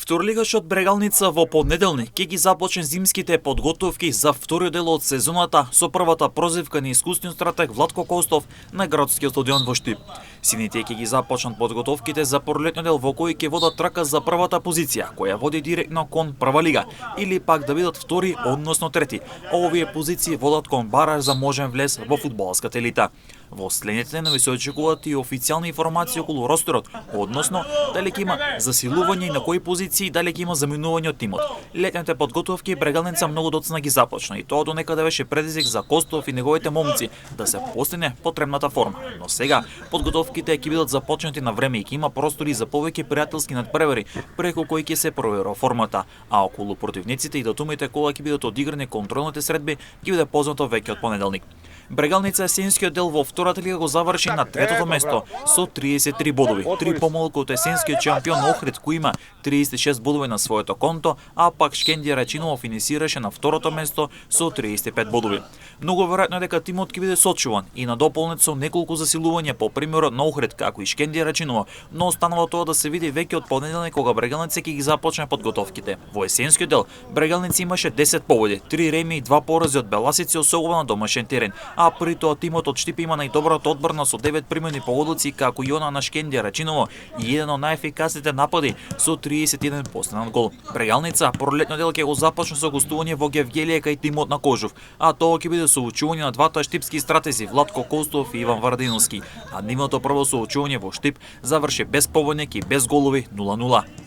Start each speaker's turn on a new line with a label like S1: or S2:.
S1: Второлигашот Брегалница во понеделник ќе ги започне зимските подготовки за вториот дел од сезоната со првата прозивка на искусниот стратег Владко Костов на градскиот стадион во Штип. Сините ќе ги започнат подготовките за пролетниот дел во кој ќе водат трака за првата позиција, која води директно кон прва лига, или пак да бидат втори, односно трети. Овие позиции водат кон бараж за можен влез во фудбалската елита. Во следните денови се очекуваат и официјални информации околу ростерот, односно дали ќе има засилување и на кои позиции, дали ќе има заминување од тимот. Летните подготовки Брегалница многу доцна ги започна и тоа донекаде беше предизвик за Костов и неговите момци да се постигне потребната форма. Но сега подготовките ќе бидат започнати на време и ќе има простори за повеќе пријателски надпревари преку кои ќе се проверува формата, а околу противниците и датумите кога ќе бидат одиграни контролните средби ќе биде познато веќе од понеделник. Брегалница есенскиот дел во втората лига го заврши на третото место со 33 бодови, 3 помалку од есенскиот шампион Охрид кој има 36 бодови на своето конто, а пак Шкендија Рачиново финисираше на второто место со 35 бодови. Многу веројатно е дека тимот ќе биде сочуван и надополнет со неколку засилувања по примерот на Охрид како и Шкендија Рачиново, но останува тоа да се види веќе од понеделник кога Брегалница ќе ги започне подготовките. Во есенскиот дел Брегалница имаше 10 победи, 3 реми и 2 порази од Беласици, особено на домашен терен, а при тоа тимот од Штип има најдобрата одбрана со 9 примени погодоци како и она на Шкендија Рачиново и еден од најефикасните напади со 31 постигнат гол. Брегалница пролетниот дел ќе го започне со гостување во Гевгелија кај тимот на Кожув, а тоа ќе биде соучување на двата штипски стратези Владко Костов и Иван Вардиновски, а нивното прво соучување во Штип заврши без победник и без голови 0-0.